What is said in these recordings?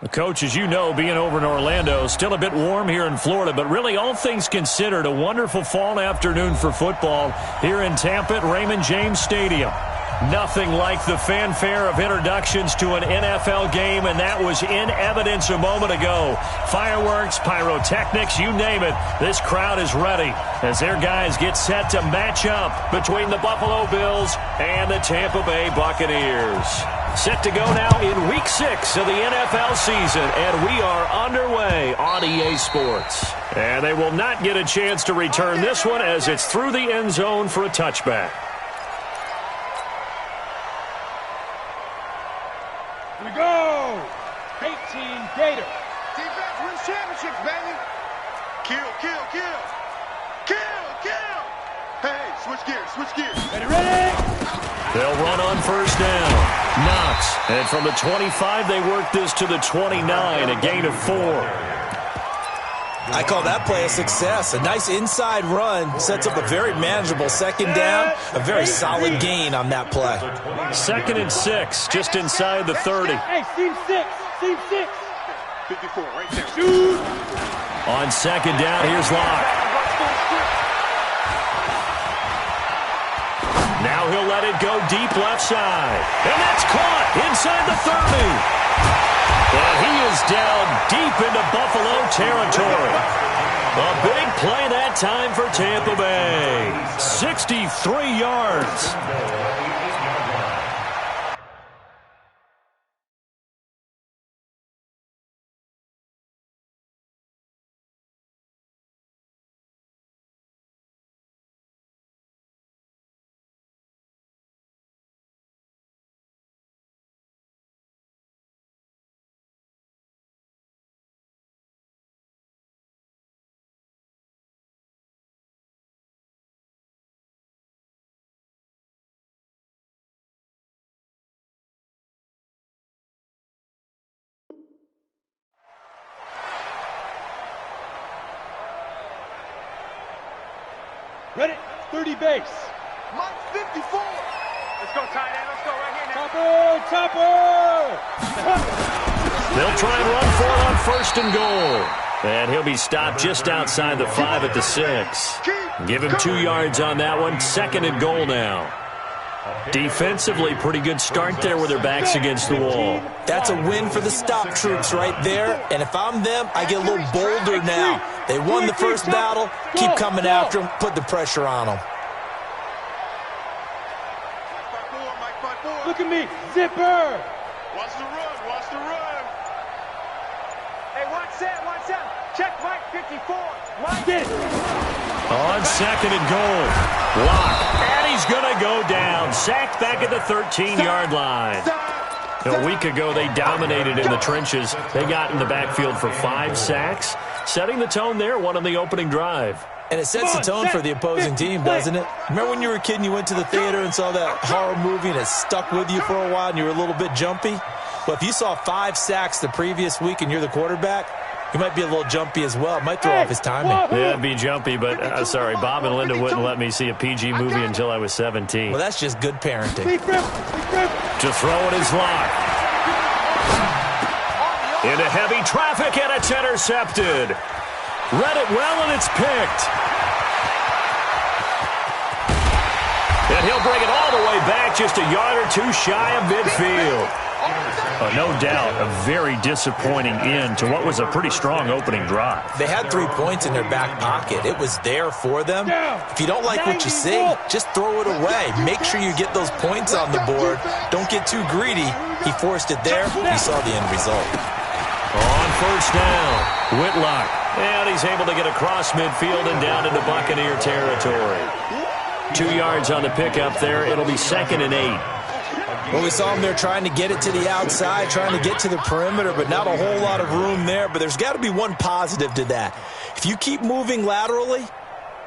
Coach, as you know, being over in Orlando, still a bit warm here in Florida, but really all things considered, a wonderful fall afternoon for football here in Tampa at Raymond James Stadium. Nothing like the fanfare of introductions to an NFL game, and that was in evidence a moment ago. Fireworks, pyrotechnics, you name it. This crowd is ready as their guys get set to match up between the Buffalo Bills and the Tampa Bay Buccaneers. Set to go now in Week 6 of the NFL season, and we are underway on EA Sports. And they will not get a chance to return this one as it's through the end zone for a touchback. Here we go! 18 Gator. Defense wins championships, baby. Kill, kill, kill. Kill, kill. Hey, switch gears, switch gears. Ready? They'll run on first down. Knox. And from the 25, they work this to the 29, a gain of 4. I call that play a success. A nice inside run sets up a very manageable second down. A very solid gain on that play. 2nd and 6, just inside the 30. Hey, seam 6. Seam 6. 54, right there. Shoot. On second down, here's Locke. Now he'll let it go deep left side. And that's caught inside the 30. And he is down deep into Buffalo territory. A big play that time for Tampa Bay. 63 yards. Ready? 30 base. Mike 54. Let's go, tight end. Let's go right here now. Topper! They'll try and run for it on 1st and goal. And he'll be stopped just outside the 5 at the 6. Give him 2 yards on that one. 2nd and goal now. Defensively, pretty good start there with their backs against the wall. That's a win for the stop troops right there. And if I'm them, I get a little bolder now. They won the first battle. Keep coming after them. Put the pressure on them. Look at me. Zipper. Watch the run. Watch the run. Hey, watch that. Watch that. Check Mike 54. Mike. Get it. On 2nd and goal. Locke. And he's going to go down. Sacked back at the 13-yard line. A week ago, they dominated in the trenches. They got in the backfield for 5 sacks. Setting the tone there, one on the opening drive. And it sets the tone for the opposing team, doesn't it? Remember when you were a kid and you went to the theater and saw that horror movie and it stuck with you for a while and you were a little bit jumpy? Well, if you saw 5 sacks the previous week and you're the quarterback, you might be a little jumpy as well. It might throw off his timing. Yeah, it'd be jumpy, but sorry, Bob and Linda wouldn't let me see a PG movie until I was 17. Well, that's just good parenting. To throw it is Locke. Into heavy traffic, and it's intercepted. Read it well, and it's picked. And he'll bring it all the way back, just a yard or 2 shy of midfield. No doubt, a very disappointing end to what was a pretty strong opening drive. They had 3 points in their back pocket. It was there for them. If you don't like what you see, just throw it away. Make sure you get those points on the board. Don't get too greedy. He forced it there. You saw the end result. On first down, Whitlock. And he's able to get across midfield and down into Buccaneer territory. 2 yards on the pickup there. It'll be 2nd and 8. Well, we saw him there trying to get it to the outside, trying to get to the perimeter, but not a whole lot of room there. But there's got to be one positive to that. If you keep moving laterally,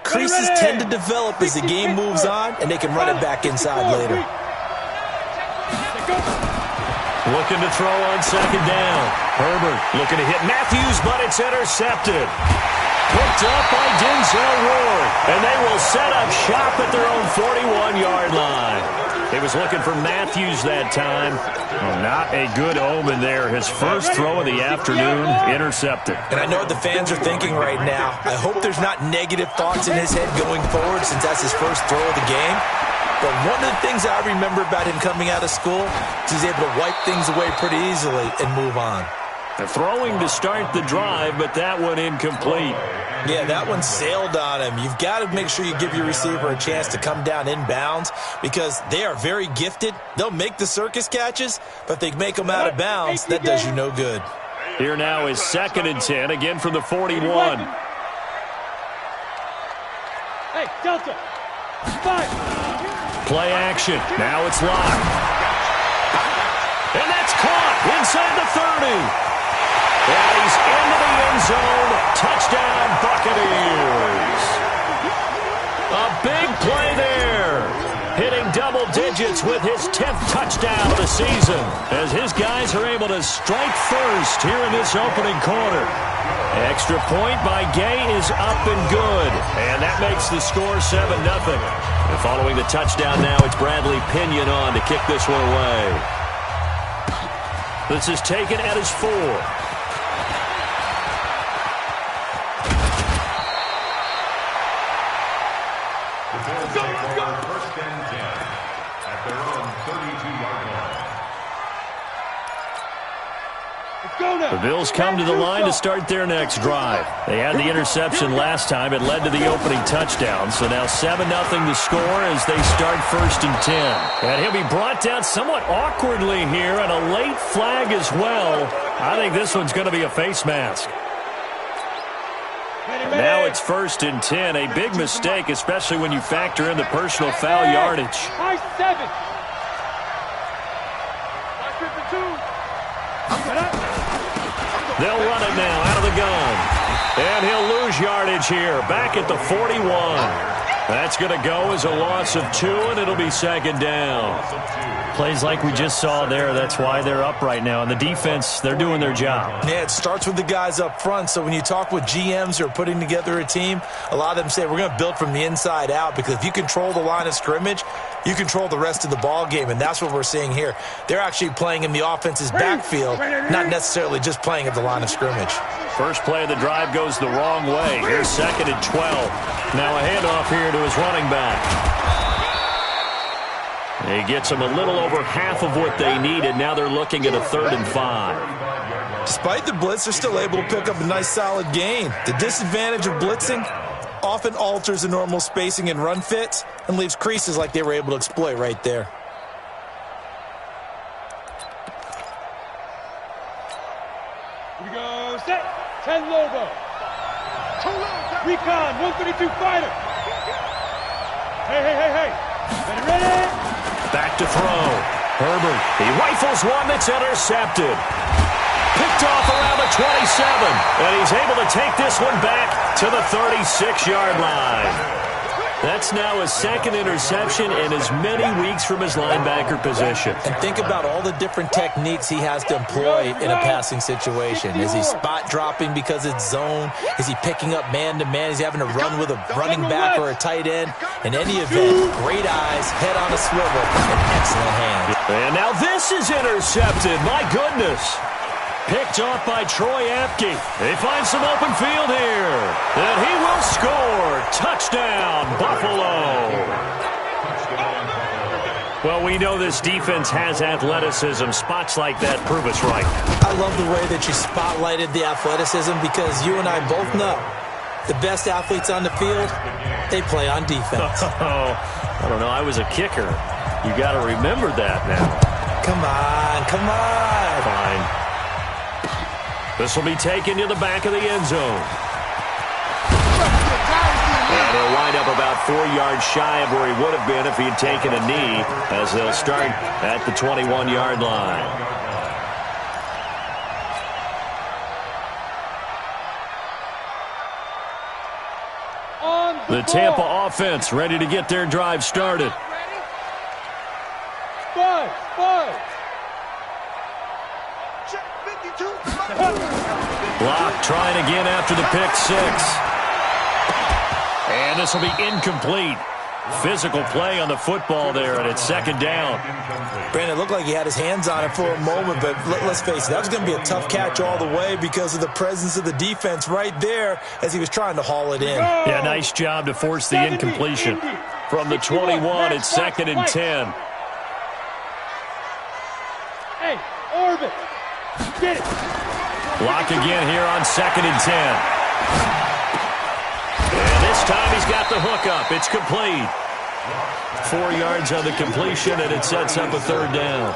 creases tend to develop as the game moves on, and they can run it back inside later. Looking to throw on 2nd down. Herbert looking to hit Matthews, but it's intercepted. Picked up by Denzel Ward, and they will set up shop at their own 41-yard line. He was looking for Matthews that time. Oh, not a good omen there. His first throw of the afternoon intercepted. And I know what the fans are thinking right now. I hope there's not negative thoughts in his head going forward since that's his first throw of the game. But one of the things I remember about him coming out of school is he's able to wipe things away pretty easily and move on. Throwing to start the drive, but that one incomplete. Yeah, that one sailed on him. You've got to make sure you give your receiver a chance to come down inbounds because they are very gifted. They'll make the circus catches, but if they make them out of bounds, that does you no good. Here now is 2nd and 10, again from the 41. Hey, Delta. Five. Play action. Now it's locked. And that's caught inside the 30. And he's into the end zone. Touchdown, Buccaneers. A big play there. Hitting double digits with his 10th touchdown of the season as his guys are able to strike first here in this opening quarter. Extra point by Gay is up and good. And that makes the score 7-0. And following the touchdown now, it's Bradley Pinion on to kick this one away. This is taken at his 4. The Bills come to the line to start their next drive. They had the interception last time. It led to the opening touchdown. So now 7-0 to score as they start 1st and 10. And he'll be brought down somewhat awkwardly here, and a late flag as well. I think this one's going to be a face mask. And now it's 1st and 10. A big mistake, especially when you factor in the personal foul yardage. High 7. They'll run it now out of the gun. And he'll lose yardage here. Back at the 41. That's going to go as a loss of 2, and it'll be 2nd down. Plays like we just saw there. That's why they're up right now. And the defense, they're doing their job. Yeah, it starts with the guys up front. So when you talk with GMs who are putting together a team, a lot of them say we're going to build from the inside out because if you control the line of scrimmage, you control the rest of the ball game, and that's what we're seeing here. They're actually playing in the offense's backfield, not necessarily just playing at the line of scrimmage. First play of the drive goes the wrong way. Here's 2nd and 12. Now a handoff here to his running back. He gets them a little over half of what they needed. Now they're looking at a 3rd and 5. Despite the blitz, they're still able to pick up a nice solid gain. The disadvantage of blitzing often alters the normal spacing and run fits and leaves creases like they were able to exploit right there. Here we go, set. 10 Lobo. Recon, 132 fighter. Hey. Ready? Back to throw. Herbert, he rifles one that's intercepted. Picked off around the 27. And he's able to take this one back to the 36-yard line. That's now his 2nd interception in as many weeks from his linebacker position. And think about all the different techniques he has to employ in a passing situation. Is he spot dropping because it's zone? Is he picking up man-to-man? Is he having to run with a running back or a tight end? In any event, great eyes, head on a swivel, and excellent hands. And now this is intercepted. My goodness. Picked off by Troy Apke. They find some open field here. And he will score. Touchdown, Buffalo. Well, we know this defense has athleticism. Spots like that prove us right. I love the way that you spotlighted the athleticism because you and I both know the best athletes on the field, they play on defense. Oh, I don't know. I was a kicker. You got to remember that now. Come on. Fine. This will be taken to the back of the end zone. And he'll wind up about 4 yards shy of where he would have been if he had taken a knee, as they'll start at the 21-yard line. The Tampa offense ready to get their drive started. Five. Block trying again after the pick 6. And this will be incomplete. Physical play on the football there, and it's second down. Brandon, it looked like he had his hands on it for a moment, but let's face it, that was going to be a tough catch all the way because of the presence of the defense right there as he was trying to haul it in. Yeah, nice job to force the incompletion. From the 21, it's second and 10. Hey, Orbit, get it. Lock again here on second and 10. And this time he's got the hook up. It's complete. 4 yards on the completion, and it sets up a third down.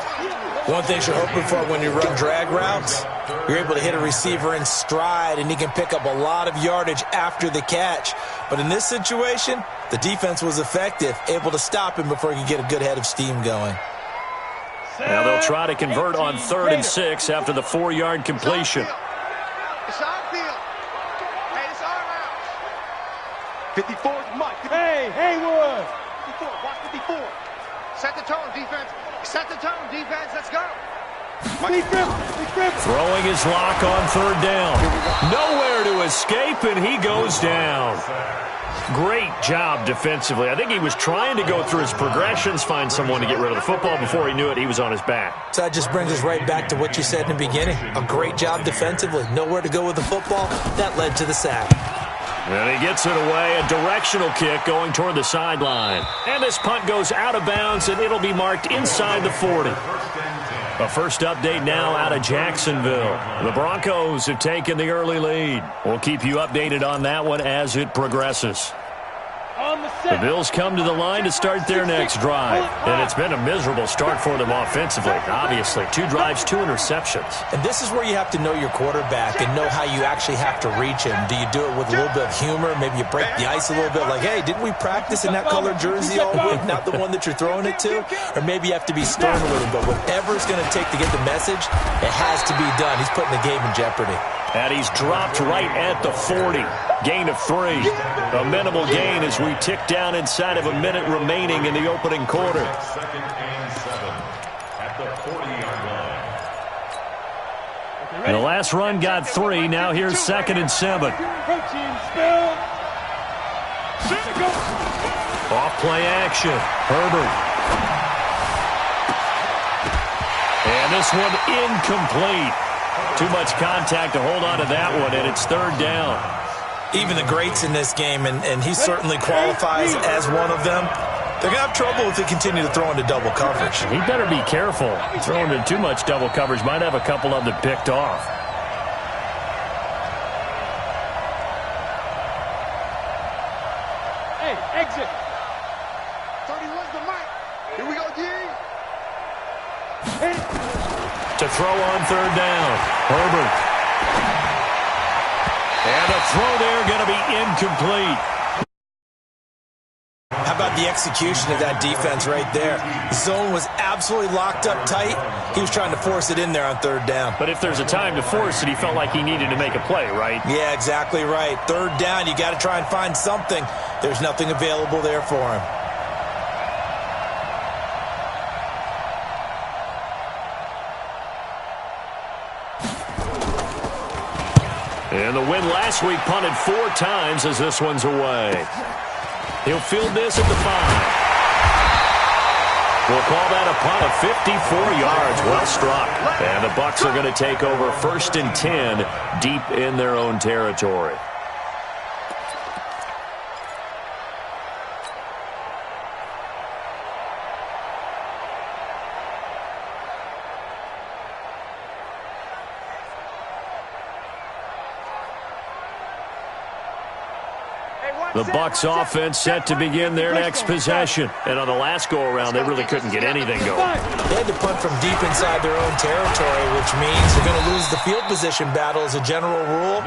One thing you're hoping for when you run drag routes, you're able to hit a receiver in stride, and he can pick up a lot of yardage after the catch. But in this situation, the defense was effective, able to stop him before he could get a good head of steam going. Now they'll try to convert on 3rd and 6 after the 4-yard completion. It's on field. Hey, it's our route. 54 Mike. Hey, Haywood. 54, watch 54. Set the tone, defense. Set the tone, defense. Let's go. Big grip. Throwing his lock on 3rd down. Nowhere to escape, and he goes down. Great job defensively. I think he was trying to go through his progressions, find someone to get rid of the football. Before he knew it, he was on his back. So that just brings us right back to what you said in the beginning. A great job defensively. Nowhere to go with the football. That led to the sack. And he gets it away. A directional kick going toward the sideline. And this punt goes out of bounds, and it'll be marked inside the 40. A first update now out of Jacksonville. The Broncos have taken the early lead. We'll keep you updated on that one as it progresses. The Bills come to the line to start their next drive. And it's been a miserable start for them offensively. Obviously, 2 drives, 2 interceptions. And this is where you have to know your quarterback and know how you actually have to reach him. Do you do it with a little bit of humor? Maybe you break the ice a little bit like, hey, didn't we practice in that colored jersey all week? Not the one that you're throwing it to? Or maybe you have to be stern with him. But whatever it's going to take to get the message, it has to be done. He's putting the game in jeopardy. And he's dropped right at the 40. Gain of 3. A minimal gain as we tick down inside of a minute remaining in the opening quarter. And the last run got 3. Now here's 2nd and 7. Protein spill. Off play action. Herbert. And this one incomplete. Too much contact to hold on to that one, and it's 3rd down. Even the greats in this game, and he certainly qualifies as one of them, they're going to have trouble if they continue to throw into double coverage. He better be careful. Throwing into too much double coverage might have a couple of them picked off. Hey, exit. 31's the mic. Here we go, D. To throw on 3rd down. Herbert. And the throw there going to be incomplete. How about the execution of that defense right there? The zone was absolutely locked up tight. He was trying to force it in there on 3rd down. But if there's a time to force it, he felt like he needed to make a play, right? Yeah, exactly right. 3rd down, you got to try and find something. There's nothing available there for him. And the win last week punted 4 times as this one's away. He'll field this at the 5. We'll call that a punt of 54 yards. Well struck. And the Bucs are going to take over 1st and 10 deep in their own territory. The Bucs offense set to begin their next possession. And on the last go-around, they really couldn't get anything going. They had to punt from deep inside their own territory, which means they're going to lose the field position battle as a general rule.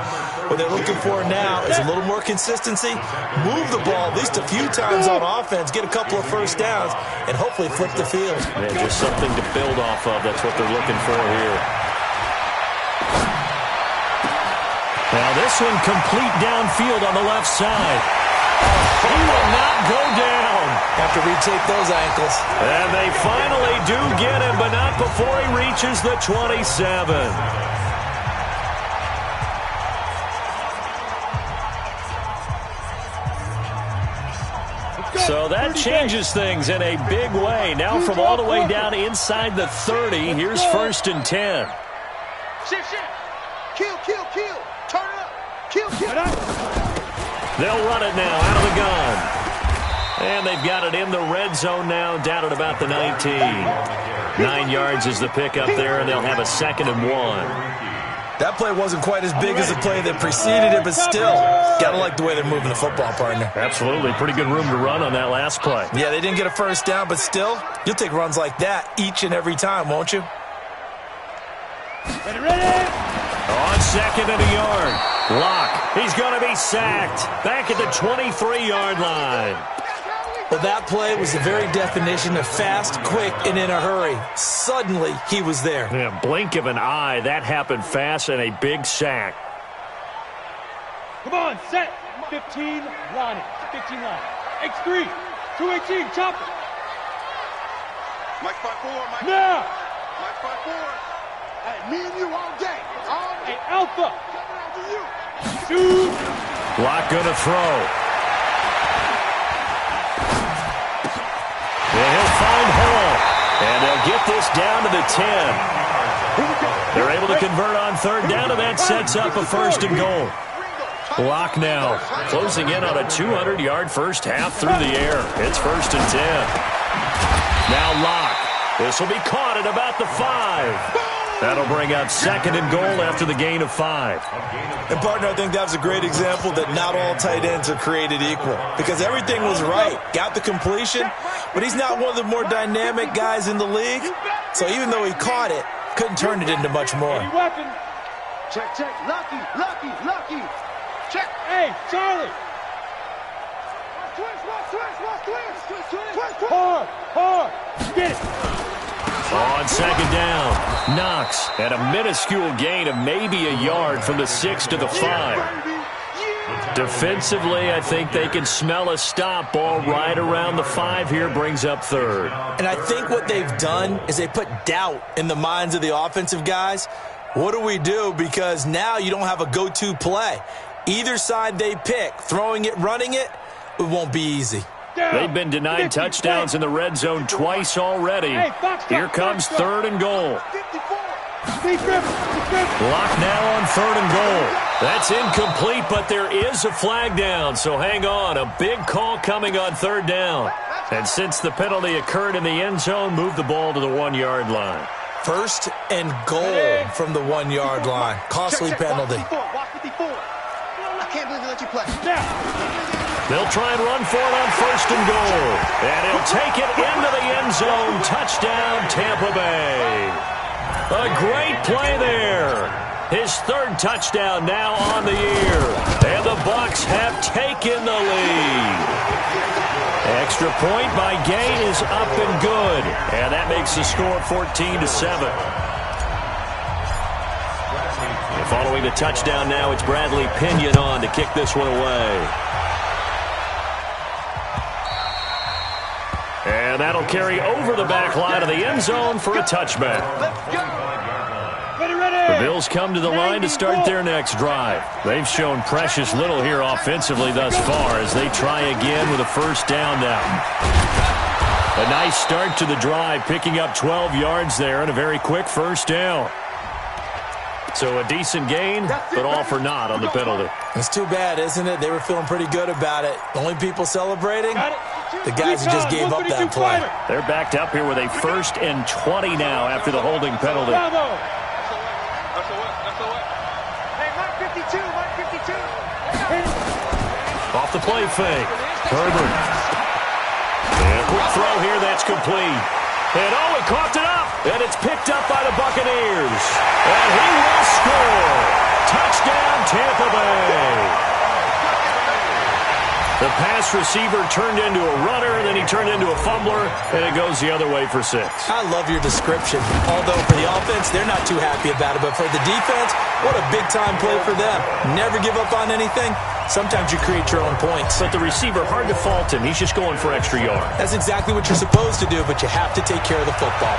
What they're looking for now is a little more consistency, move the ball at least a few times on offense, get a couple of first downs, and hopefully flip the field. Yeah, just something to build off of. That's what they're looking for here. Now this one complete downfield on the left side. He will not go down. Have to retake those ankles. And they finally do get him, but not before he reaches the 27. So that changes things in a big way. Now from all the way down inside the 30, here's 1st and 10. Shift. Kill. Turn it up. Kill. They'll run it now out of the gun. And they've got it in the red zone now, down at about the 19. 9 yards is the pickup there, and they'll have a 2nd and 1. That play wasn't quite as big as the play that preceded it, but still, got to like the way they're moving the football, partner. Absolutely. Pretty good room to run on that last play. Yeah, they didn't get a first down, but still, you'll take runs like that each and every time, won't you? Ready? On 2nd and a yard. Lock. He's going to be sacked. Back at the 23-yard line. Well, that play was the very definition of fast, quick, and in a hurry. Suddenly, he was there. Yeah, blink of an eye. That happened fast and a big sack. Come on, set. 15 line. 15 line. X3. 218. Chop it. Mike 5-4. Mike. Now. Mike 5-4. Hey, me and you all day. Hey, Alpha. Shoot. Lock going to throw. Well, he'll find Hall, and they'll get this down to the 10. They're able to convert on 3rd down, and that sets up a 1st and goal. Lock now, closing in on a 200-yard first half through the air. It's 1st and 10. Now Lock. This will be caught at about the 5. That'll bring up 2nd and goal after the gain of 5. And, partner, I think that was a great example that not all tight ends are created equal. Because everything was right. Got the completion, but he's not one of the more dynamic guys in the league. So even though he caught it, couldn't turn it into much more. Check. Lucky. Check. Hey, Charlie. Twist. Hard. Get it. On 2nd down, Knox at a minuscule gain of maybe a yard from the 6 to the 5. Defensively, I think they can smell a stop. Ball right around the 5 here, brings up 3rd. And I think what they've done is they put doubt in the minds of the offensive guys. What do we do? Because now you don't have a go-to play. Either side they pick, throwing it, running it, it won't be easy. They've been denied touchdowns in the red zone twice already. Here comes 3rd and goal. Lock now on 3rd and goal. That's incomplete, but there is a flag down, so hang on. A big call coming on 3rd down. And since the penalty occurred in the end zone, move the ball to the 1-yard line. 1st and goal from the 1-yard line. Costly penalty. Watch 54. I can't believe they let you play. They'll try and run for it on 1st and goal. And he'll take it into the end zone. Touchdown, Tampa Bay. A great play there. His 3rd touchdown now on the year. And the Bucs have taken the lead. Extra point by Gay is up and good. And that makes the score 14-7. Following the touchdown now, it's Bradley Pinion on to kick this one away. And that'll carry over the back line of the end zone for a touchback. The Bills come to the line to start their next drive. They've shown precious little here offensively thus far as they try again with a 1st down now. A nice start to the drive, picking up 12 yards there and a very quick 1st down. So a decent gain, but all for naught on the penalty. It's too bad, isn't it? They were feeling pretty good about it. The only people celebrating, the guys who just gave up that play. They're backed up here with a 1st and 20 now after the holding penalty. Hey, Mike 52. Off the play fake. Herbert. And a quick throw here, that's complete. And he coughed it up. And it's picked up by the Buccaneers. And he will score. Touchdown, Tampa Bay. The pass receiver turned into a runner, then he turned into a fumbler, and it goes the other way for 6. I love your description. Although for the offense, they're not too happy about it. But for the defense, what a big-time play for them. Never give up on anything. Sometimes you create your own points. But the receiver, hard to fault him. He's just going for extra yard. That's exactly what you're supposed to do, but you have to take care of the football.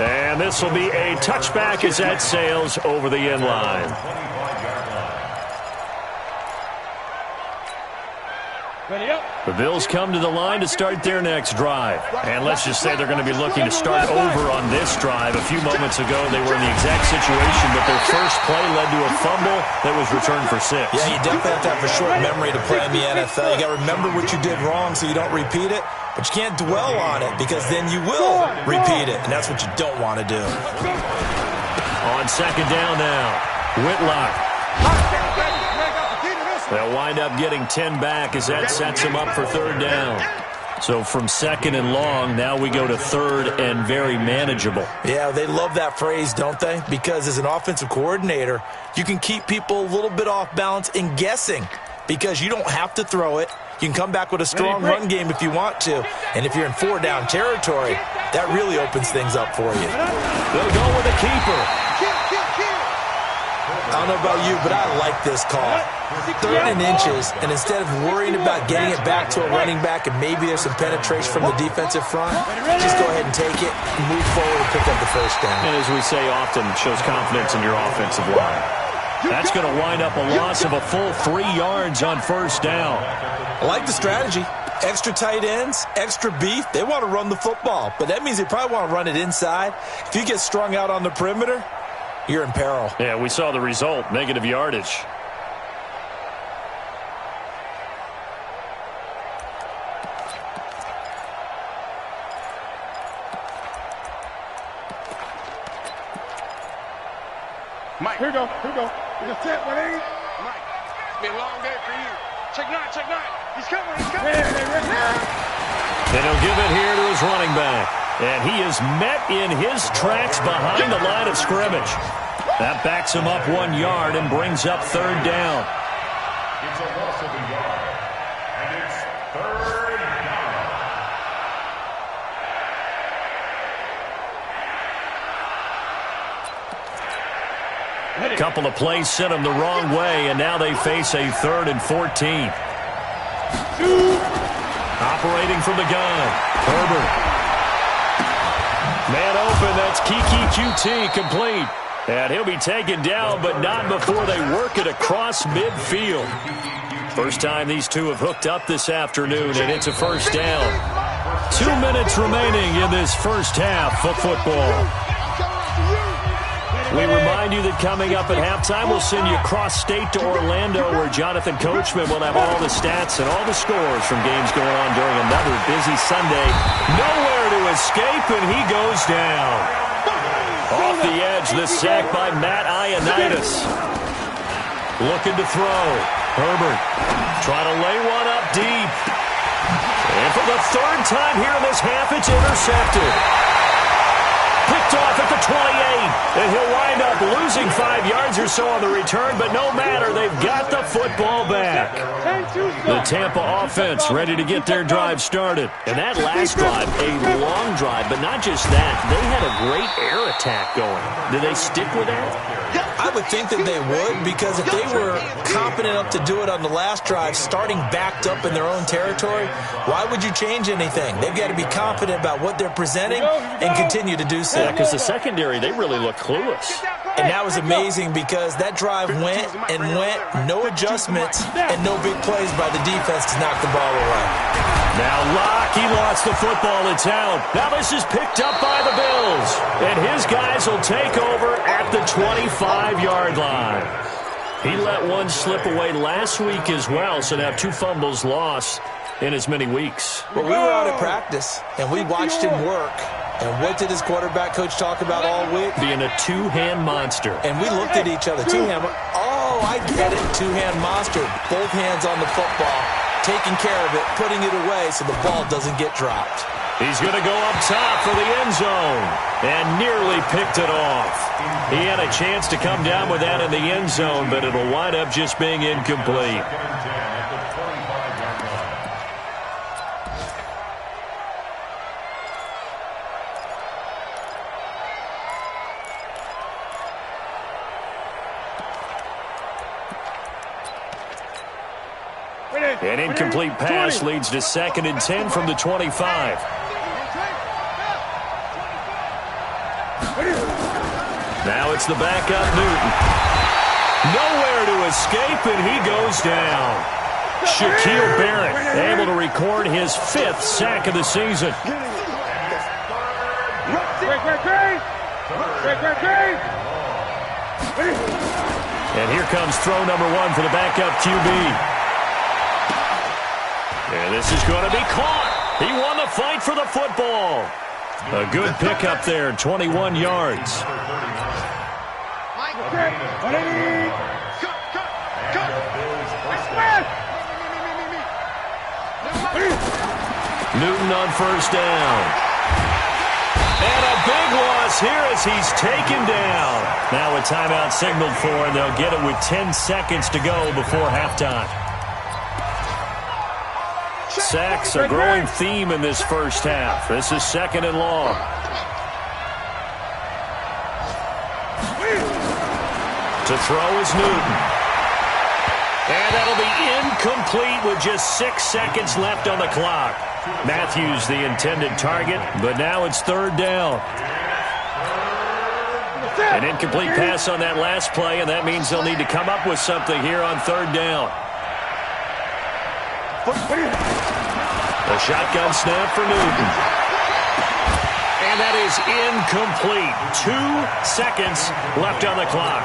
And this will be a touchback as that sails over the end line. Ready up. The Bills come to the line to start their next drive. And let's just say they're going to be looking to start over on this drive. A few moments ago, they were in the exact situation, but their first play led to a fumble that was returned for 6. Yeah, you definitely have to have a short memory to play in the NFL. You got to remember what you did wrong so you don't repeat it, but you can't dwell on it because then you will repeat it, and that's what you don't want to do. On second down now, Whitlock. They'll wind up getting 10 back as that sets them up for third down. So from second and long, now we go to third and very manageable. Yeah, they love that phrase, don't they? Because as an offensive coordinator, you can keep people a little bit off balance and guessing because you don't have to throw it. You can come back with a strong run game if you want to. And if you're in 4-down territory, that really opens things up for you. They'll go with a keeper. I don't know about you, but I like this call. Third and inches, and instead of worrying about getting it back to a running back and maybe there's some penetration from the defensive front, just go ahead and take it and move forward and pick up the first down. And as we say often, it shows confidence in your offensive line. That's going to wind up a loss of a full 3 yards on first down. I like the strategy. Extra tight ends, extra beef. They want to run the football, but that means they probably want to run it inside. If you get strung out on the perimeter, you're in peril. Yeah, we saw the result, negative yardage. Mike. Here we go. Here we go. We got set. 180. Mike, it's been a long day for you. Check 9, check 9. He's coming, he's coming. And he'll give it here to his running back. And he is met in his tracks behind the line of scrimmage. That backs him up 1 yard and brings up third down. It's a loss of a yard. And it's third down. A couple of plays sent them the wrong way, and now they face a 3rd and 14. Operating from the gun, Herbert. Man open, that's Kiki QT complete. And he'll be taken down, but not before they work it across midfield. First time these two have hooked up this afternoon, and it's a first down. 2 minutes remaining in this first half of football. We remind you that coming up at halftime, we'll send you cross-state to Orlando, where Jonathan Coachman will have all the stats and all the scores from games going on during another busy Sunday. Nowhere to escape, and he goes down. Off the edge, the sack by Matt Ioannidis. Looking to throw. Herbert trying to lay one up deep. And for the 3rd time here in this half, it's intercepted. Picked off at the 28, and he'll wind up losing 5 yards or so on the return, but no matter, they've got the football back. The Tampa offense ready to get their drive started. And that last drive, a long drive, but not just that, they had a great air attack going. Do they stick with that? I would think that they would, because if they were competent enough to do it on the last drive, starting backed up in their own territory, why would you change anything? They've got to be confident about what they're presenting and continue to do so. Yeah, because the secondary, they really look clueless. And that was amazing because that drive went and went, no adjustments, and no big plays by the defense to knock the ball away. Now Locke, he lost the football. It's out. Now this is picked up by the Bills. And his guys will take over at the 25-yard line. He let one slip away last week as well, so now 2 fumbles lost in as many weeks. Well, we were out at practice, and we watched him work. And what did his quarterback coach talk about all week? Being a 2-hand monster. And we looked at each other. 2-hand. Oh, I get it. 2-hand monster. Both hands on the football, taking care of it, putting it away so the ball doesn't get dropped. He's going to go up top for the end zone and nearly picked it off. He had a chance to come down with that in the end zone, but it'll wind up just being incomplete. An incomplete pass leads to 2nd and 10 from the 25. Now it's the backup Newton. Nowhere to escape, and he goes down. Shaquille Barrett able to record his 5th sack of the season. And here comes throw number 1 for the backup QB. And this is going to be caught. He won the fight for the football. A good pickup there, 21 yards. Newton on first down. And a big loss here as he's taken down. Now a timeout signaled for, and they'll get it with 10 seconds to go before halftime. Sacks, a growing theme in this first half. This is 2nd and long. To throw is Newton. And that'll be incomplete with just 6 seconds left on the clock. Matthews the intended target, but now it's 3rd down. An incomplete pass on that last play, and that means they'll need to come up with something here on 3rd down. A shotgun snap for Newton. And that is incomplete. 2 seconds left on the clock.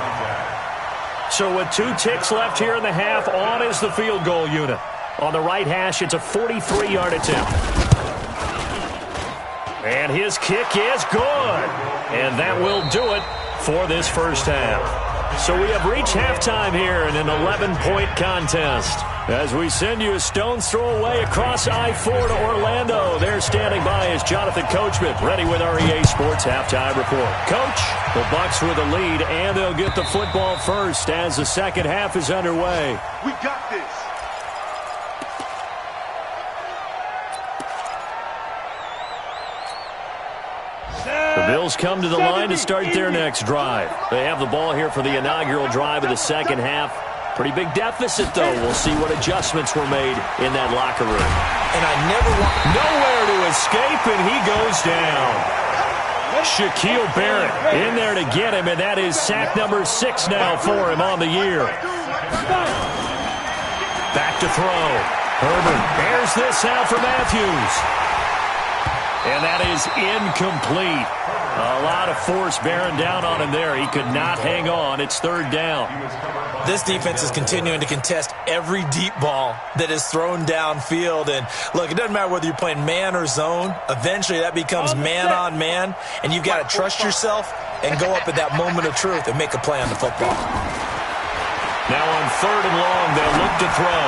So with 2 ticks left here in the half, on is the field goal unit. On the right hash, it's a 43-yard attempt. And his kick is good. And that will do it for this first half. So we have reached halftime here in an 11-point contest. As we send you a stone's throw away across I-4 to Orlando. There standing by is Jonathan Coachman, ready with our EA Sports Halftime Report. Coach, the Bucs with a lead, and they'll get the football first as the second half is underway. We got this. The Bills come to the line to start their next drive. They have the ball here for the inaugural drive of the second half. Pretty big deficit, though. We'll see what adjustments were made in that locker room. And I never want... Nowhere to escape, and he goes down. Shaquille Barrett in there to get him, and that is sack number 6 now for him on the year. Back to throw. Herbert bears this out for Matthews. And that is incomplete. A lot of force bearing down on him there. He could not hang on. It's 3rd down. This defense is continuing to contest every deep ball that is thrown downfield. And, look, it doesn't matter whether you're playing man or zone. Eventually that becomes man-on-man, and you've got to trust yourself and go up at that moment of truth and make a play on the football. Now on 3rd and long, they'll look to throw.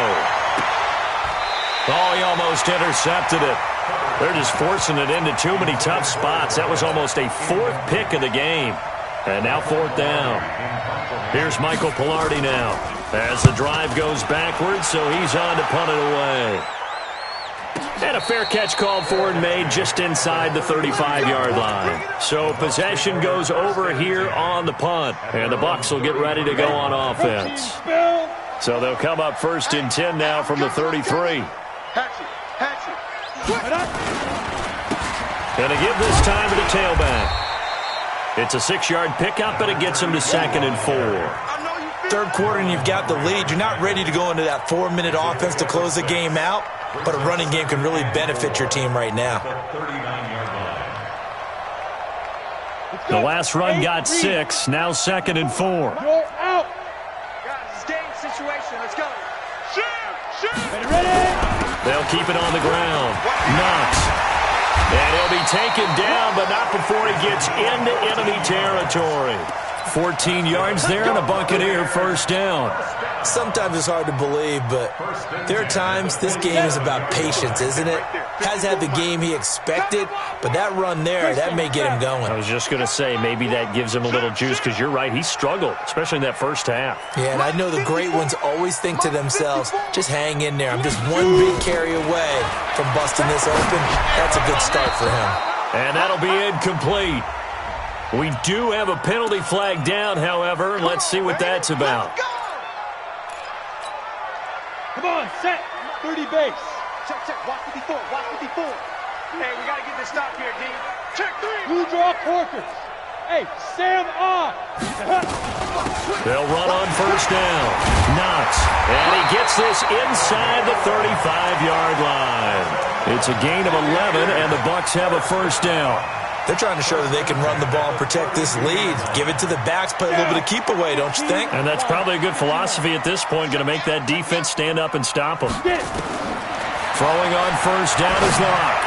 Oh, he almost intercepted it. They're just forcing it into too many tough spots. That was almost a 4th pick of the game. And now 4th down. Here's Michael Pilardi now as the drive goes backwards, so he's on to punt it away. And a fair catch called for and made just inside the 35-yard line. So possession goes over here on the punt, and the Bucs will get ready to go on offense. So they'll come up 1st and 10 now from the 33. Gonna give this time to the tailback. It's a 6-yard pickup, and it gets him to 2nd and 4. 3rd quarter, and you've got the lead. You're not ready to go into that 4-minute offense to close the game out, but a running game can really benefit your team right now. The last run got 6, now 2nd and 4. You're out. Guys, it's game situation. Let's go. Shoot! Ready? They'll keep it on the ground. Knox. And he'll be taken down, but not before he gets into enemy territory. 14 yards there and a Buccaneer 1st down. Sometimes it's hard to believe, but there are times this game is about patience, isn't it? Has had the game he expected, but that run there, that may get him going. I was just going to say, maybe that gives him a little juice, because you're right, he struggled, especially in that first half. Yeah, and I know the great ones always think to themselves, just hang in there. I'm just one big carry away from busting this open. That's a good start for him. And that'll be incomplete. We do have a penalty flag down, however. Let's see what that's about. Come on, set. 30 base. Check. Watch 54. Hey, we got to get this stop here, D. Check 3. Blue draw Corkers. Hey, Sam on. They'll run on first down. Knox. And he gets this inside the 35-yard line. It's a gain of 11, and the Bucs have a first down. They're trying to show that they can run the ball and protect this lead. Give it to the backs, play a little bit of keep away, don't you think? And that's probably a good philosophy at this point, going to make that defense stand up and stop them. Throwing on first down is Locke.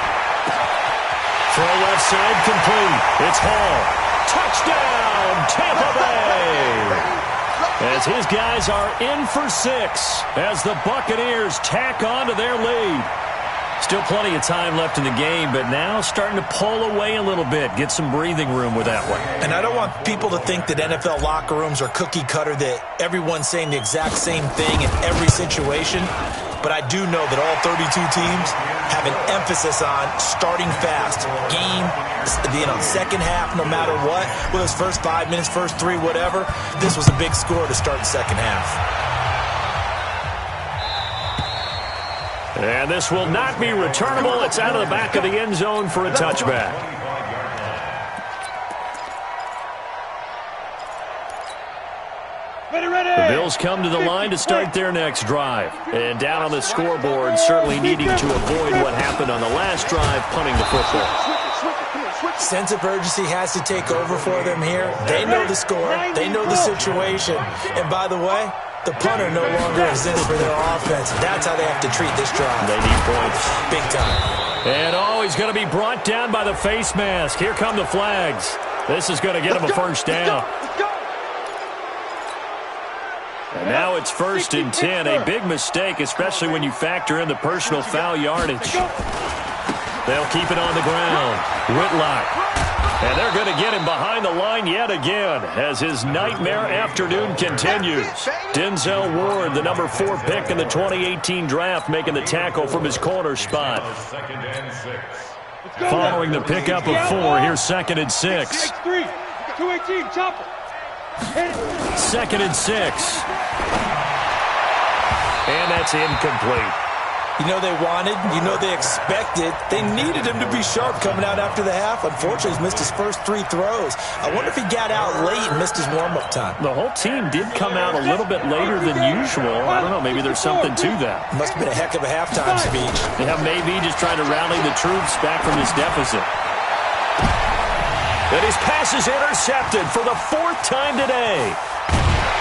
Throw left side complete. It's Hall. Touchdown, Tampa Bay! As his guys are in for 6 as the Buccaneers tack on to their lead. Still plenty of time left in the game, but now starting to pull away a little bit, get some breathing room with that one. And I don't want people to think that NFL locker rooms are cookie cutter, that everyone's saying the exact same thing in every situation. But I do know that all 32 teams have an emphasis on starting fast. Second half, no matter what, whether it's first 5 minutes, first 3, whatever. This was a big score to start the second half. And this will not be returnable. It's out of the back of the end zone for a touchback. The Bills come to the line to start their next drive. And down on the scoreboard, certainly needing to avoid what happened on the last drive, punting the football. Sense of urgency has to take over for them here. They know the score. They know the situation. And by the way, the punter no longer exists for their offense. That's how they have to treat this drive. They need points. Big time. And he's going to be brought down by the face mask. Here come the flags. This is going to get him a first down. And now it's 1st and 10. A big mistake, especially when you factor in the personal foul yardage. They'll keep it on the ground. Whitlock. And they're going to get him behind the line yet again as his nightmare afternoon continues. Denzel Ward, the number 4 pick in the 2018 draft, making the tackle from his corner spot. Following the pickup of 4, here's 2nd and 6. 218, chopper. 2nd and 6. And that's incomplete. You know they wanted, you know they expected. They needed him to be sharp coming out after the half. Unfortunately, he's missed his first 3 throws. I wonder if he got out late and missed his warm-up time. The whole team did come out a little bit later than usual. I don't know, maybe there's something to that. Must have been a heck of a halftime speech. Yeah, maybe just trying to rally the troops back from this deficit. And his pass is intercepted for the 4th time today.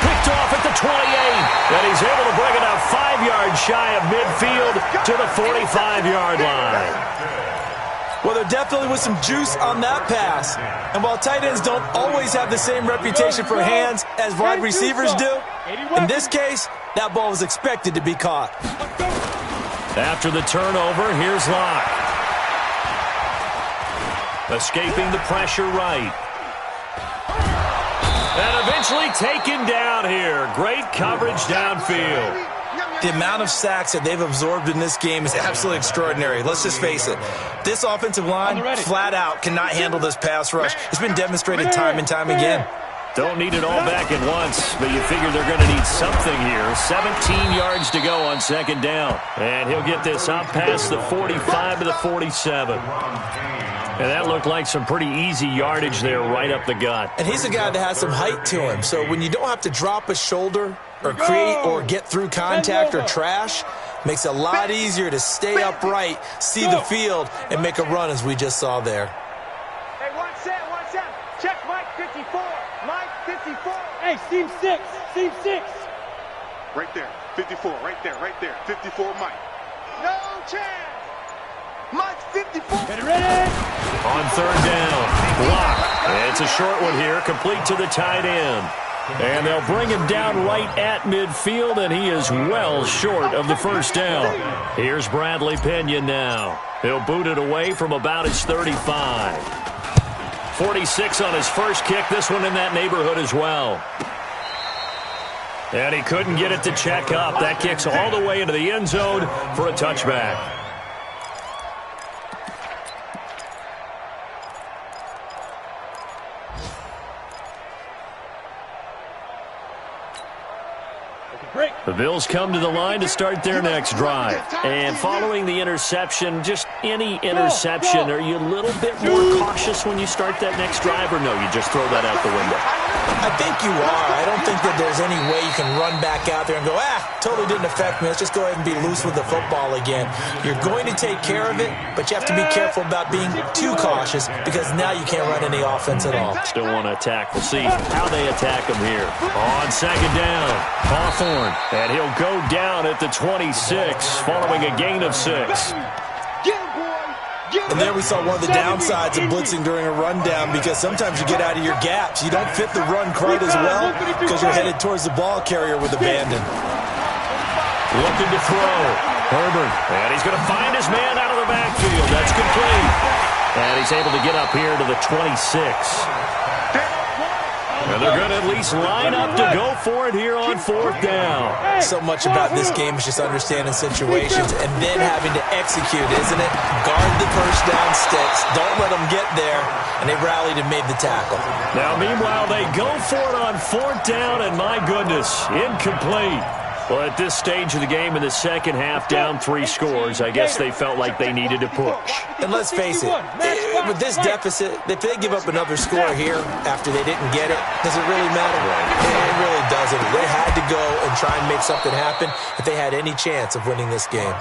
Picked off at the 28, and he's able to bring it out 5 yards shy of midfield to the 45-yard line. Well, there definitely was some juice on that pass. And while tight ends don't always have the same reputation for hands as wide receivers do, in this case, that ball was expected to be caught. After the turnover, here's Locke. Escaping the pressure right. And eventually taken down here. Great coverage downfield. The amount of sacks that they've absorbed in this game is absolutely extraordinary. Let's just face it. This offensive line, flat out, cannot handle this pass rush. It's been demonstrated time and time again. Don't need it all back at once, but you figure they're going to need something here. 17 yards to go on 2nd down. And he'll get this up past the 45 to the 47. And that looked like some pretty easy yardage there right up the gut. And he's a guy that has some height to him. So when you don't have to drop a shoulder or create or get through contact or trash, makes it a lot easier to stay upright, see the field, and make a run as we just saw there. Hey, one set. Check Mike 54. Mike 54. Hey, seam 6. Seam 6. Right there. 54. Right there. 54, Mike. No chance. Mike 54. Get ready. On 3rd down, Locke. It's a short one here, complete to the tight end. And they'll bring him down right at midfield, and he is well short of the first down. Here's Bradley Pinion now. He'll boot it away from about his 35. 46 on his first kick, this one in that neighborhood as well. And he couldn't get it to check up. That kicks all the way into the end zone for a touchback. Break. The Bills come to the line to start their next drive. And following the interception, just any interception, are you a little bit more cautious when you start that next drive, or no, you just throw that out the window? I think you are. I don't think that there's any way you can run back out there and go, totally didn't affect me. Let's just go ahead and be loose with the football again. You're going to take care of it, but you have to be careful about being too cautious because now you can't run any offense at all. Still want to attack. We'll see how they attack him here. On second down, Hawthorne. And he'll go down at the 26 following a gain of 6. And there we saw one of the downsides of blitzing during a rundown because sometimes you get out of your gaps. You don't fit the run quite as well because you're headed towards the ball carrier with abandon. Looking to throw. Herbert. And he's going to find his man out of the backfield. That's complete. And he's able to get up here to the 26. And they're going to at least line up to go for it here on 4th down. So much about this game is just understanding situations and then having to execute, isn't it? Guard the first down sticks. Don't let them get there. And they rallied and made the tackle. Now, meanwhile, they go for it on 4th down, and my goodness, incomplete. Well, at this stage of the game in the second half, down 3 scores, I guess they felt like they needed to push. And let's face it, with this deficit, if they give up another score here after they didn't get it, does it really matter? It really doesn't. They had to go and try and make something happen if they had any chance of winning this game.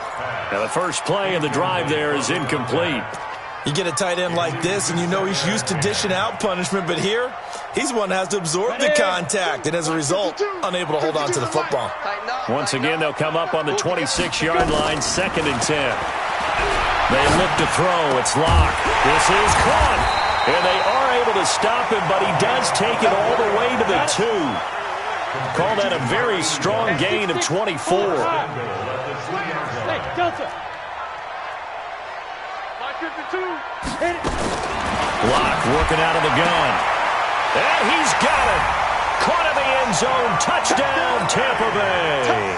Now, the first play of the drive there is incomplete. You get a tight end like this, and you know he's used to dishing out punishment, but here, he's one that has to absorb the contact, and as a result, unable to hold on to the football. Once again, they'll come up on the 26-yard line, 2nd and 10. They look to throw. It's Locke. This is caught, and they are able to stop him, but he does take it all the way to the 2. Call that a very strong gain of 24. Hey, Delta. Locke working out of the gun. And he's got it. Caught in the end zone. Touchdown, Tampa Bay.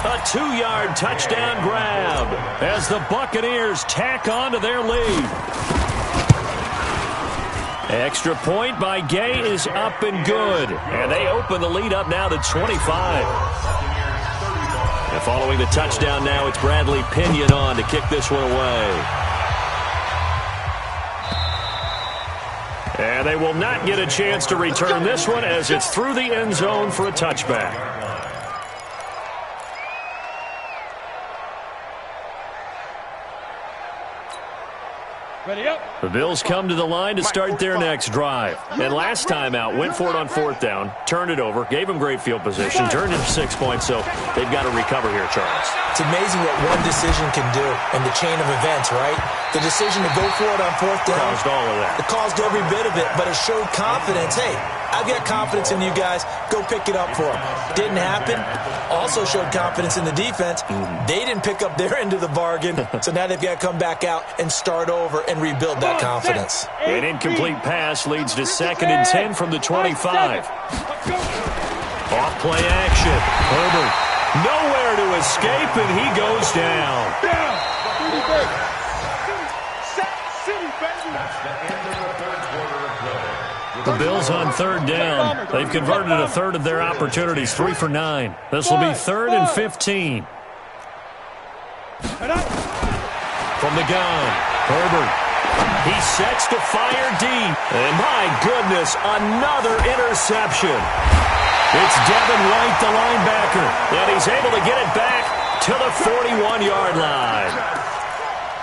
A 2-yard touchdown grab as the Buccaneers tack on to their lead. Extra point by Gay is up and good. And they open the lead up now to 25. And following the touchdown now, it's Bradley Pinion on to kick this one away. And they will not get a chance to return this one as it's through the end zone for a touchback. Ready up. The Bills come to the line to start their next drive. And last time out, went for it on 4th down, turned it over, gave them great field position, turned into 6 points, so they've got to recover here, Charles. It's amazing what one decision can do in the chain of events, right? The decision to go for it on 4th down. Caused all of that. It caused every bit of it, but it showed confidence. Hey, I've got confidence in you guys. Go pick it up for them. Didn't happen. Also showed confidence in the defense. They didn't pick up their end of the bargain, so now they've got to come back out and start over and rebuild that confidence. An incomplete pass leads to 2nd and 10 from the 25. Off-play action. Herbert nowhere to escape, and he goes down. The Bills on 3rd down. They've converted a third of their opportunities, 3 for 9. This will be 3rd and 15. From the gun, Herbert. He sets to fire deep. And my goodness, another interception. It's Devin White, the linebacker. And he's able to get it back to the 41-yard line.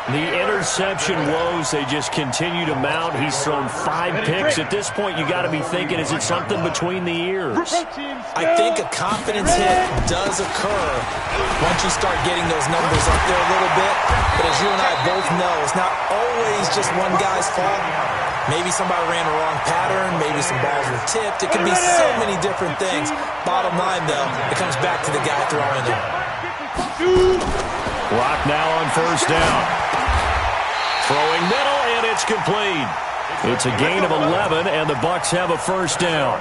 The interception woes, they just continue to mount. He's thrown 5 picks. At this point, you got to be thinking, is it something between the ears? I think a confidence hit does occur once you start getting those numbers up there a little bit. But as you and I both know, it's not always just one guy's fault. Maybe somebody ran a wrong pattern. Maybe some balls were tipped. It can be so many different things. Bottom line, though, it comes back to the guy throwing it. Clock now on 1st down. Throwing middle, and it's complete. It's a gain of 11, and the Bucs have a 1st down.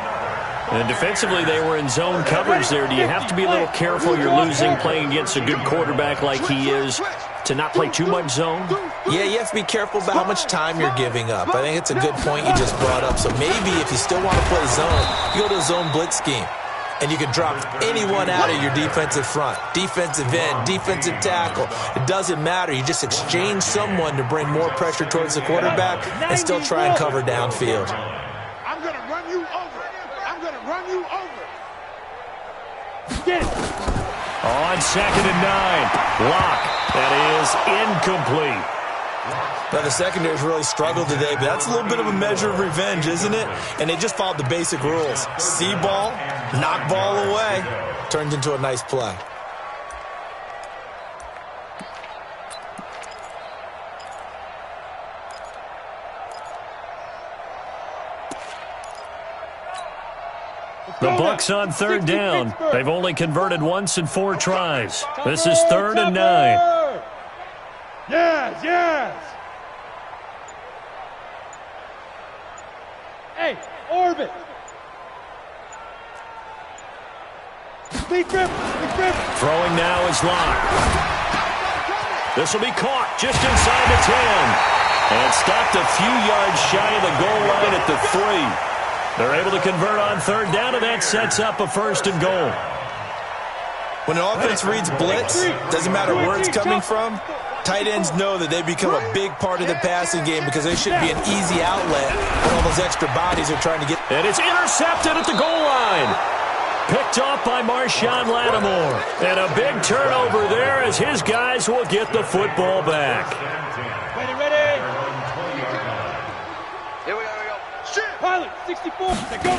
And defensively, they were in zone coverage there. Do you have to be a little careful? You're losing, playing against a good quarterback like he is, to not play too much zone? Yeah, you have to be careful about how much time you're giving up. I think it's a good point you just brought up. So maybe if you still want to play zone, you go to a zone blitz scheme. and you can drop anyone out of your defensive front. Defensive end, defensive tackle. It doesn't matter. You just exchange someone to bring more pressure towards the quarterback and still try and cover downfield. I'm going to run you over. I'm going to run you over. Get it. On 2nd and 9. Lock. That is incomplete. Now, the secondary's really struggled today, but that's a little bit of a measure of revenge, isn't it? And they just followed the basic rules. See ball, knock ball away. Turns into a nice play. The Bucs on 3rd down. They've only converted once in 4 tries. This is 3rd and 9. Yes, yes. Hey, orbit. Big grip, big grip. Throwing now is Lock. This will be caught just inside the 10. And stopped a few yards shy of the goal line at the 3. They're able to convert on 3rd down, and that sets up a 1st and goal. When an offense reads blitz, doesn't matter where it's coming from, tight ends know that they become a big part of the passing game because they should be an easy outlet when all those extra bodies are trying to get. And it's intercepted at the goal line. Picked off by Marshawn Lattimore. And a big turnover there as his guys will get the football back. Ready, ready. Here we go. Pilot, 64. They go.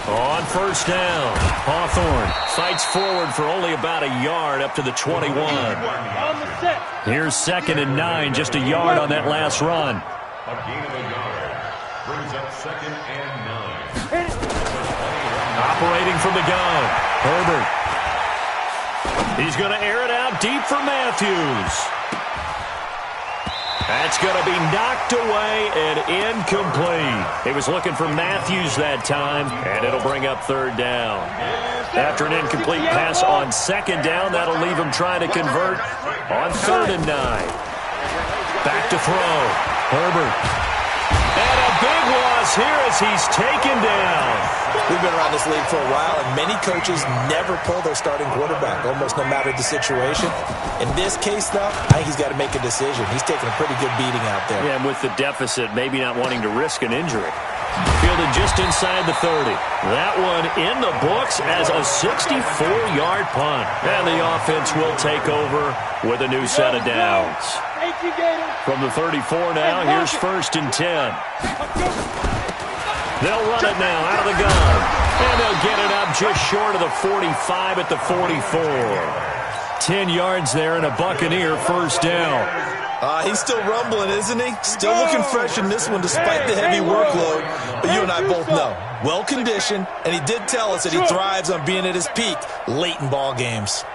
On 1st down, Hawthorne fights forward for only about a yard up to the 21. On the set. Here's 2nd and 9, just a yard on that last run. A gain of a yard brings up 2nd and 9. Hit it. Operating from the gun, Herbert. He's going to air it out deep for Matthews. That's going to be knocked away and incomplete. He was looking for Matthews that time, and it'll bring up 3rd down. After an incomplete pass on 2nd down, that'll leave him trying to convert on 3rd and 9. Back to throw. Herbert. And a big loss here as he's taken down. We've been around this league for a while, and many coaches never pull their starting quarterback, almost no matter the situation. In this case, though, I think he's got to make a decision. He's taking a pretty good beating out there. Yeah, and with the deficit, maybe not wanting to risk an injury. Fielded just inside the 30. That one in the books as a 64-yard punt. And the offense will take over with a new set of downs. From the 34 now, here's 1st and 10. They'll run it now out of the gun. And they'll get it up just short of the 45 at the 44. 10 yards there and a Buccaneer 1st down. He's still rumbling, isn't he? Still looking fresh in this one despite the heavy workload. But you and I both know, well-conditioned, and he did tell us that he thrives on being at his peak late in ball games.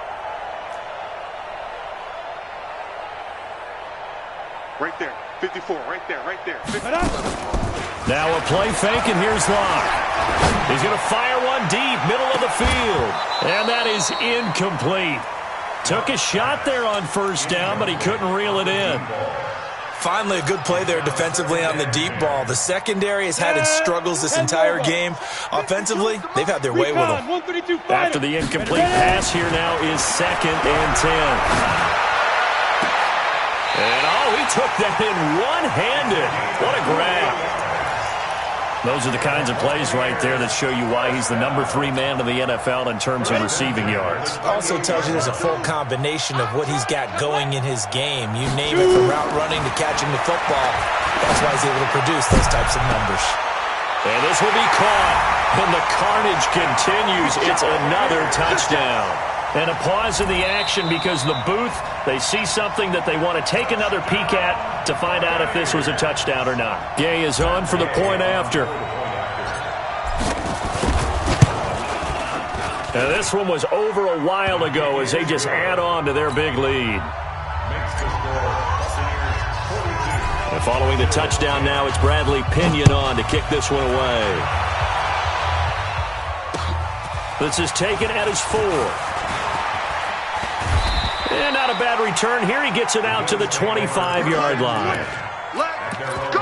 Right there. 54. Right there. Right there. 50. Now a play fake, and here's Locke. He's going to fire one deep, middle of the field. And that is incomplete. Took a shot there on 1st down, but he couldn't reel it in. Finally, a good play there defensively on the deep ball. The secondary has had its struggles this entire game. Offensively, they've had their way with them. After the incomplete pass, here now is 2nd and 10. And, he took that in one-handed. What a grab. Those are the kinds of plays right there that show you why he's the number 3 man in the NFL in terms of receiving yards. Also tells you there's a full combination of what he's got going in his game. You name it, from route running to catching the football. That's why he's able to produce those types of numbers. And this will be caught. And the carnage continues. It's another touchdown. And a pause in the action because the booth, they see something that they want to take another peek at to find out if this was a touchdown or not. Gay is on for the point after. Now this one was over a while ago as they just add on to their big lead. And following the touchdown now, it's Bradley Pinion on to kick this one away. This is taken at his 4. And not a bad return here. He gets it out to the 25-yard line. Let's go!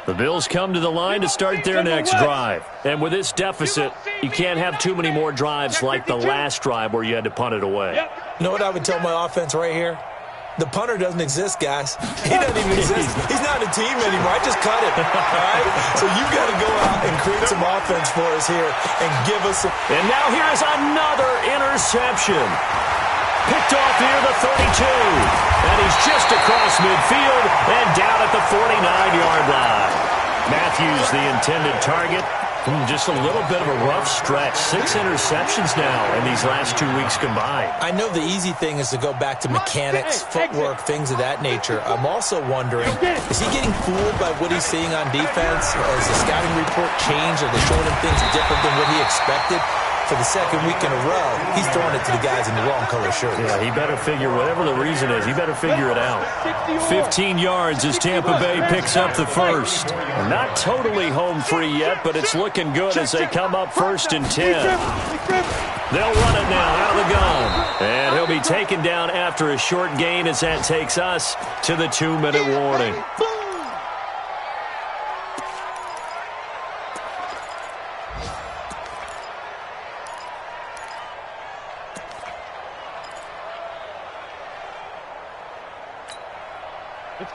The Bills come to the line to start their next drive. And with this deficit, you can't have too many more drives like the last drive where you had to punt it away. You know what I would tell my offense right here? The punter doesn't exist, guys. He doesn't even exist. He's not a team anymore. I just cut it. All right? So you've got to go out and create some offense for us here and give us some. And now here is another interception. Picked off near the 32. And he's just across midfield and down at the 49-yard line. Matthews, the intended target. Just a little bit of a rough stretch. 6 interceptions now in these last 2 weeks combined. I know the easy thing is to go back to mechanics, footwork, things of that nature. I'm also wondering, is he getting fooled by what he's seeing on defense? Has the scouting report changed? Are they showing him things different than what he expected? For the second week in a row, he's throwing it to the guys in the wrong color shirts. Yeah, he better figure, whatever the reason is, he better figure it out. 15 yards as Tampa Bay picks up the first. Not totally home free yet, but it's looking good as they come up 1st and 10. They'll run it now out of the gun. And he'll be taken down after a short gain as that takes us to the 2-minute warning.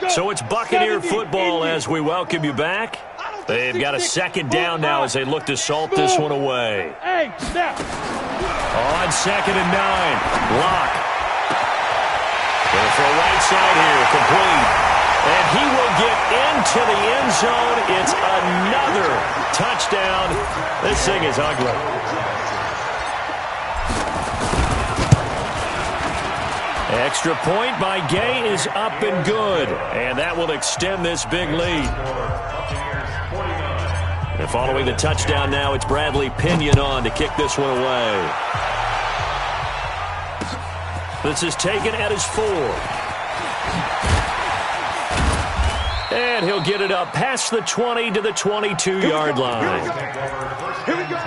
So it's Buccaneer football as we welcome you back. They've got a 2nd down now as they look to salt this one away. On 2nd and 9, Locke. Going for a right side here, complete. And he will get into the end zone. It's another touchdown. This thing is ugly. Extra point by Gay is up and good. And that will extend this big lead. And following the touchdown now, it's Bradley Pinion on to kick this one away. This is taken at his 4. And he'll get it up past the 20 to the 22-yard line. Here we go.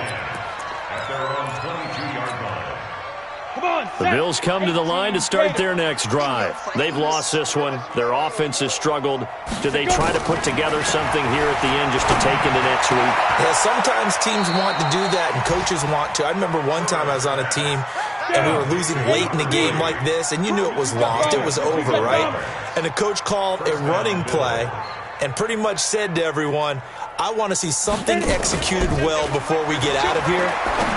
The Bills come to the line to start their next drive. They've lost this one. Their offense has struggled. Do they try to put together something here at the end just to take into next week? Yeah, sometimes teams want to do that and coaches want to. I remember one time I was on a team and we were losing late in the game like this, and you knew it was lost. It was over, right? And the coach called a running play and pretty much said to everyone, I want to see something executed well before we get out of here.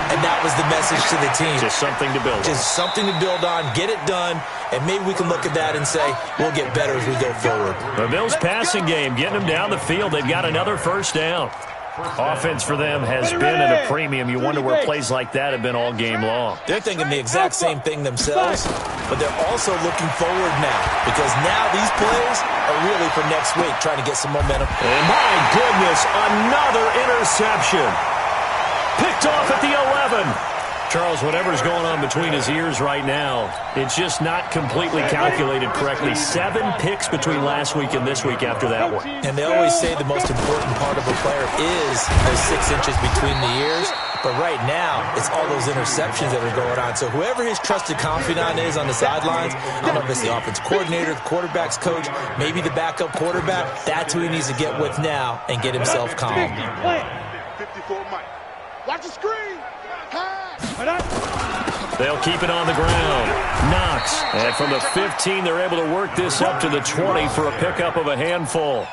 And that was the message to the team. Just something to build on. Just something to build on, get it done, and maybe we can look at that and say, we'll get better as we go forward. The Bills passing game, getting them down the field. They've got another 1st down. Offense for them has been at a premium. You wonder where plays like that have been all game long. They're thinking the exact same thing themselves, but they're also looking forward now because now these plays are really for next week, trying to get some momentum. And my goodness, another interception. Picked off at the 11. Charles, whatever's going on between his ears right now, it's just not completely calculated correctly. 7 picks between last week and this week after that one. And they always say the most important part of a player is those 6 inches between the ears. But right now, it's all those interceptions that are going on. So whoever his trusted confidant is on the sidelines, I don't know if it's the offense coordinator, the quarterback's coach, maybe the backup quarterback, that's who he needs to get with now and get himself calm. 54 Mike. Watch the screen. They'll keep it on the ground. Knox. And from the 15, they're able to work this up to the 20 for a pickup of a handful.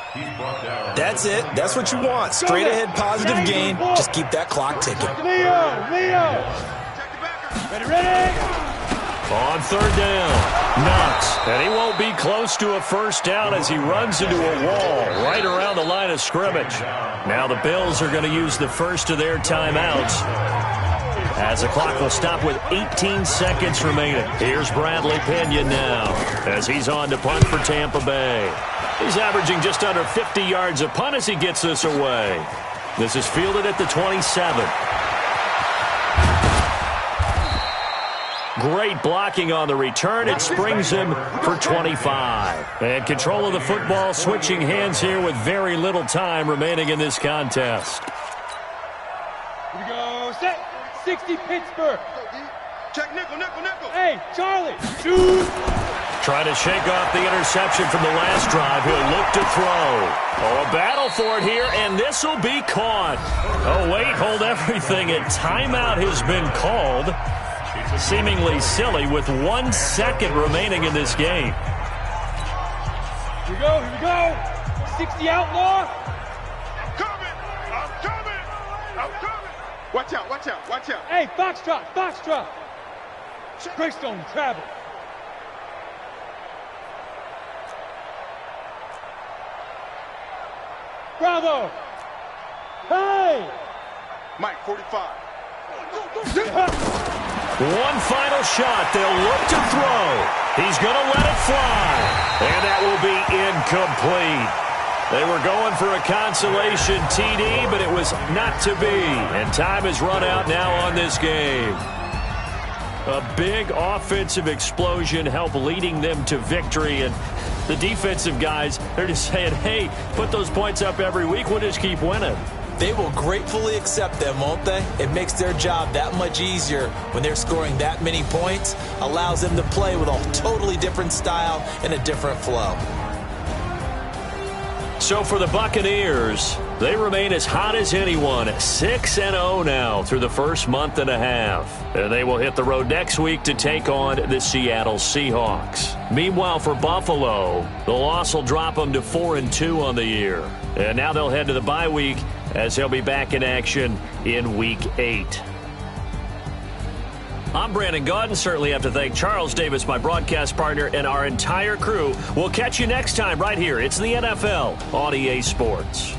That's it. That's what you want. Straight ahead positive gain. Just keep that clock ticking. Leo. Ready. On 3rd down, Knox. And he won't be close to a 1st down as he runs into a wall right around the line of scrimmage. Now the Bills are going to use the first of their timeouts, as the clock will stop with 18 seconds remaining. Here's Bradley Pinion now as he's on to punt for Tampa Bay. He's averaging just under 50 yards a punt as he gets this away. This is fielded at the 27. Great blocking on the return. It springs him for 25. And control of the football switching hands here with very little time remaining in this contest. Here we go. Set. 60 Pittsburgh. Check nickel. Hey, Charlie. Shoot. Trying to shake off the interception from the last drive. He'll look to throw. Oh, a battle for it here, and this will be caught. Oh, wait, hold everything. A timeout has been called. Seemingly silly with 1 second remaining in this game. Here we go, here we go. 60 outlaw. I'm coming. I'm coming. Watch out, watch out, watch out. Hey, Foxtrot, Foxtrot. Greystone, travel. Bravo. Hey. Mike, 45. One final shot. They'll look to throw. He's going to let it fly. And that will be incomplete. They were going for a consolation TD, but it was not to be. And time has run out now on this game. A big offensive explosion helped leading them to victory. And the defensive guys, they're just saying, hey, put those points up every week. We'll just keep winning. They will gratefully accept them, won't they? It makes their job that much easier when they're scoring that many points. Allows them to play with a totally different style and a different flow. So for the Buccaneers, they remain as hot as anyone, 6-0 now through the first month and a half. And they will hit the road next week to take on the Seattle Seahawks. Meanwhile, for Buffalo, the loss will drop them to 4-2 on the year. And now they'll head to the bye week as they'll be back in action in Week 8. I'm Brandon Gaudin. Certainly have to thank Charles Davis, my broadcast partner, and our entire crew. We'll catch you next time right here. It's the NFL on EA Sports.